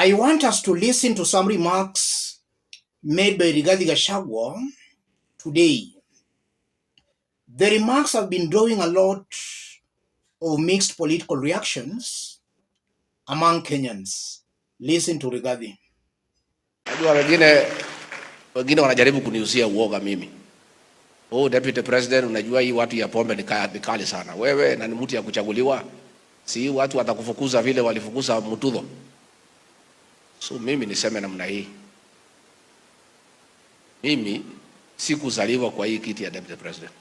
I want us to listen to some remarks made by Rigathi Gachagua today. The remarks have been drawing a lot of mixed political reactions among Kenyans. Listen to Rigathi. Najua wengine wanajaribu kuniuzia uoga mimi. Oh, Deputy President, unajua hii watu ya pombe ni kali sana. Wewe na ni mtu ya kuchaguliwa. Si watu watakufukuza vile walifukuza Mutudho. So mimi niseme namna hii. Mimi sikuzaliwa kwa hii kiti ya Deputy President.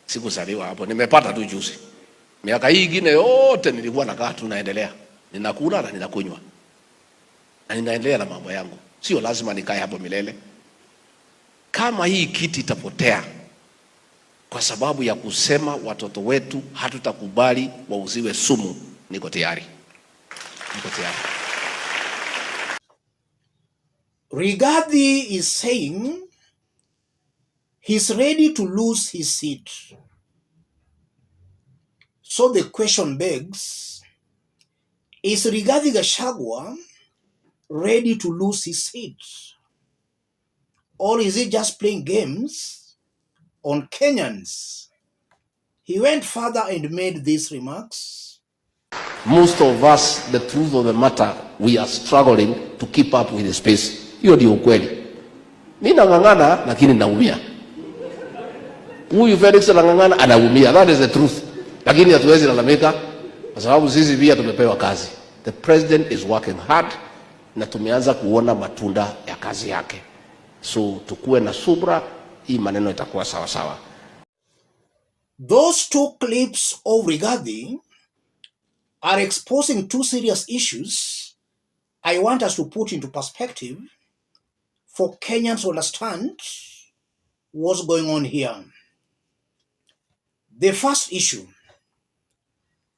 Sikuzaliwa hapo. Nimepata tu juzi. Miaka hii ingine yote nilikuwa nakaa tu naendelea. Ninakula na ninakunywa. Na ninaendelea na mambo yangu. Sio lazima nikae hapo milele. Kama hii kiti itapotea kwa sababu ya kusema watoto wetu hatutakubali wauziwe sumu, niko tayari. Niko tayari. Rigathi is saying he's ready to lose his seat. So the question begs, is Rigathi Gachagua ready to lose his seat? Or is he just playing games on Kenyans? He went further and made these remarks. Most of us, the truth of the matter, we are struggling to keep up with the space. Hiyo ndio ukweli. Mimi nang'ang'ana lakini naumia. Huyu Felix anang'ang'ana anaumia. That is the truth. Lakini hatuwezi lalamika kwa sababu sisi pia tumepewa kazi. The president is working hard na tumeanza kuona matunda ya kazi yake. So tukue na subra, hii maneno itakuwa sawa sawa. Those two clips of Rigathi are exposing two serious issues I want us to put into perspective for Kenyans to understand what's going on here. The first issue,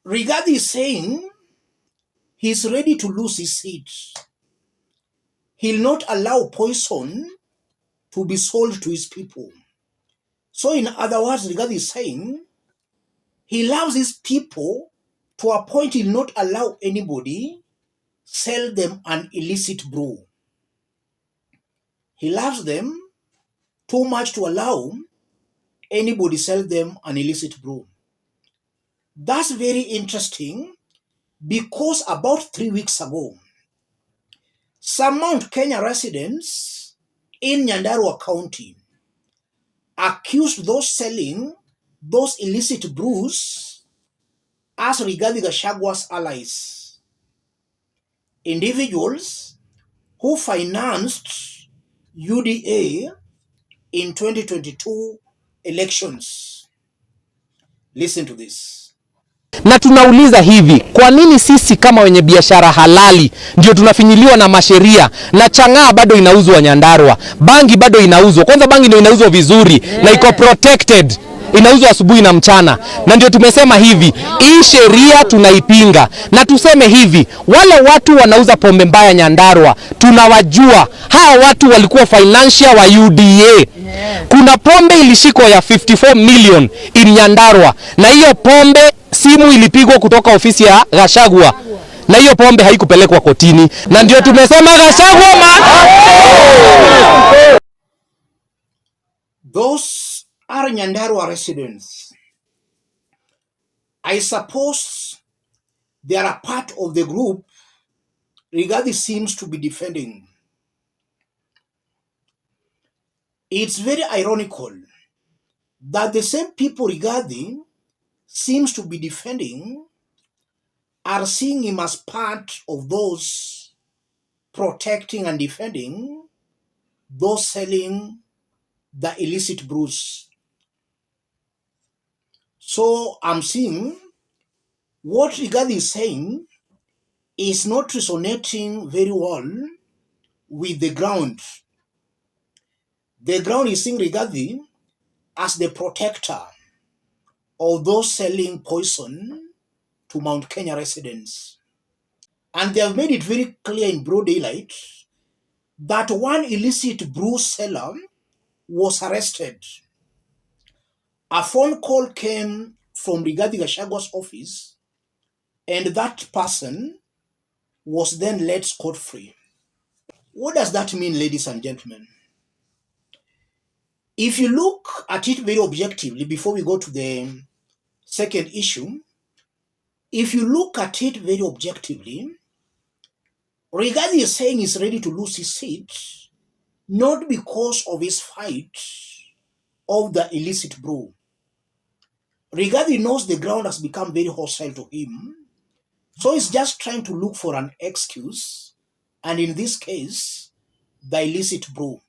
Rigathi is saying he's ready to lose his seat. He'll not allow poison to be sold to his people. So in other words, Rigathi is saying he loves his people to a point he'll not allow anybody sell them an illicit brew. He loves them too much to allow anybody sell them an illicit brew. That's very interesting because about 3 weeks ago, some Mount Kenya residents in Nyandarua County accused those selling those illicit brews as Rigathi Gachagua's allies, individuals who financed UDA in 2022 elections. Listen to this. Na tunauliza hivi, kwa nini sisi kama wenye biashara halali ndio tunafinyiliwa na masheria? Na chang'aa bado inauzwa Nyandarua, bangi bado inauzwa. Kwanza bangi ndio inauzwa vizuri, na iko protected, inauzwa asubuhi na mchana. Na ndio tumesema hivi, hii sheria tunaipinga. Na tuseme hivi, wale watu wanauza pombe mbaya Nyandarua, tunawajua. Hawa watu walikuwa financial wa UDA. Kuna pombe ilishikwa ya 54 million in Nyandarua, na hiyo pombe simu ilipigwa kutoka ofisi ya Gachagua, na hiyo pombe haikupelekwa kotini. Na ndio tumesema Gachagua Those are Nyandarua residents. I suppose they are a part of the group Rigathi seems to be defending. It's very ironical that the same people Rigathi seems to be defending are seeing him as part of those protecting and defending those selling the illicit brews. So I'm seeing what Rigathi is saying is not resonating very well with the ground. The ground is seeing Rigathi as the protector of those selling poison to Mount Kenya residents. And they have made it very clear in broad daylight that one illicit brew seller was arrested. A phone call came from Rigathi Gachagua's office, and that person was then let scot-free. What does that mean, ladies and gentlemen? If you look at it very objectively, before we go to the second issue, if you look at it very objectively, Rigathi is saying he's ready to lose his seat, not because of his fight of the illicit brew. Rigathi knows the ground has become very hostile to him, so he's just trying to look for an excuse, and in this case, the illicit brew.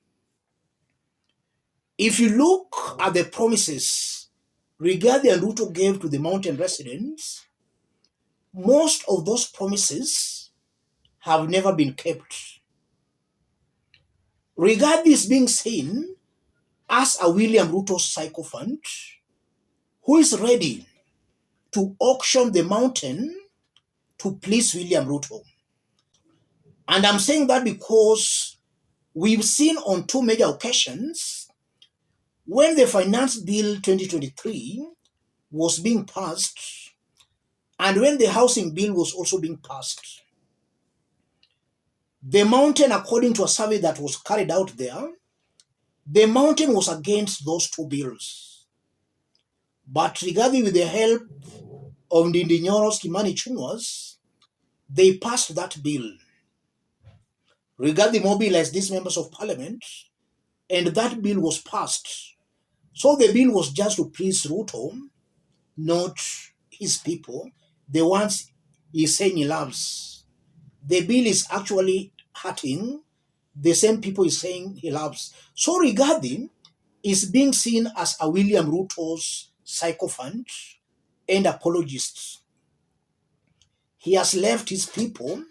If you look at the promises Rigathi and Ruto gave to the mountain residents, most of those promises have never been kept. Rigathi is being seen as a William Ruto sycophant who is ready to auction the mountain to please William Ruto. And I'm saying that because we've seen on two major occasions when the Finance Bill 2023 was being passed and when the Housing Bill was also being passed, the mountain, according to a survey that was carried out there, the mountain was against those two bills. But Rigathi, with the help of Ndindi Nyoro's Kimani Chungwas, they passed that bill. Rigathi mobilized these members of parliament, and that bill was passed. So the bill was just to please Ruto, not his people, the ones he's saying he loves. The bill is actually hurting the same people he's saying he loves. So Rigathi is being seen as a William Ruto's sycophant and apologist. He has left his people.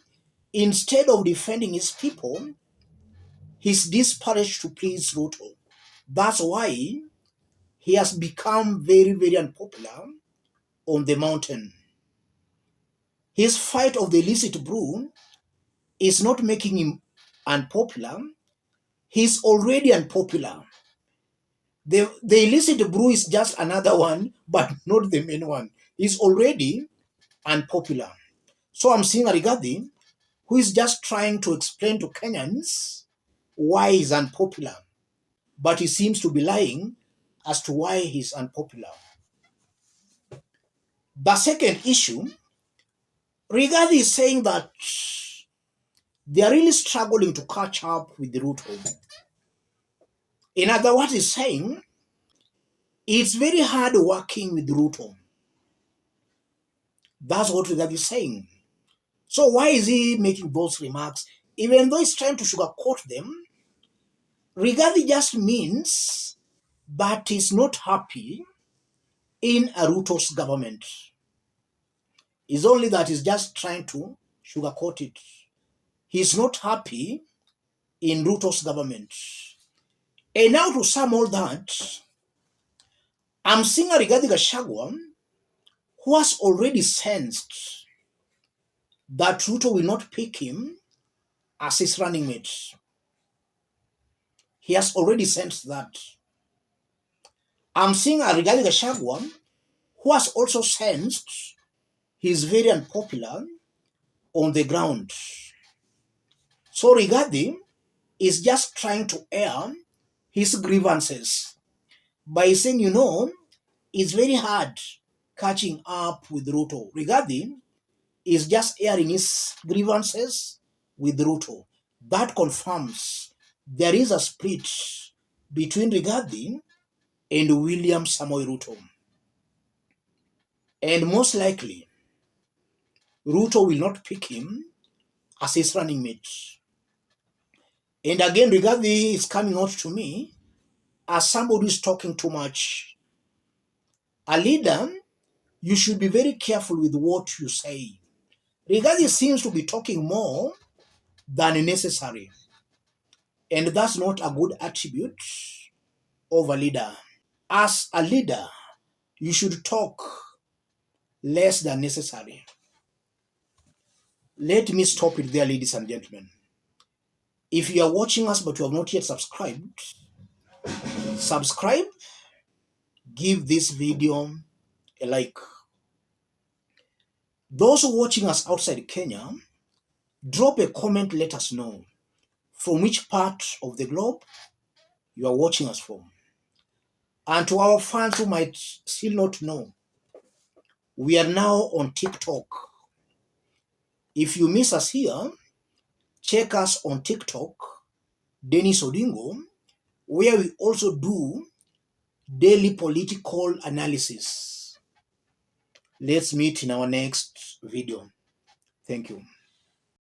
Instead of defending his people, he's disparaged to please Ruto. That's why he has become very, very unpopular on the mountain. His fight of the illicit brew is not making him unpopular. He's already unpopular. The illicit brew is just another one, but not the main one. He's already unpopular. So I'm seeing a Rigathi who is just trying to explain to Kenyans why he's unpopular. But he seems to be lying as to why he's unpopular. The second issue, Rigathi is saying that they are really struggling to catch up with the Ruto. In other words, he's saying it's very hard working with Ruto. That's what Rigathi is saying. So why is he making those remarks? Even though he's trying to sugarcoat them, Rigathi just means that he's not happy in a Ruto's government. It's only that he's just trying to sugarcoat it. He's not happy in Ruto's government. And now to sum all that, I'm seeing a Rigathi Gachagua who has already sensed that Ruto will not pick him as his running mate. He has already sensed that. I'm seeing a Rigathi Gachagua who has also sensed he's very unpopular on the ground. So Rigathi is just trying to air his grievances by saying, it's very hard catching up with Ruto. Rigathi is just airing his grievances with Ruto. That confirms there is a split between Rigathi and William Samoei Ruto. And most likely, Ruto will not pick him as his running mate. And again, Rigathi is coming out to me as somebody who is talking too much. A leader, you should be very careful with what you say. Rigathi seems to be talking more than necessary. And that's not a good attribute of a leader. As a leader, you should talk less than necessary. Let me stop it there, ladies and gentlemen. If you are watching us but you have not yet subscribed, subscribe, give this video a like. Those watching us outside Kenya, Drop a comment, let us know from which part of the globe you are watching us from. And to our fans who might still not know, we are now on TikTok. If you miss us here, check us on TikTok, Dennis Odingo, where we also do daily political analysis. Let's meet in our next video. Thank you.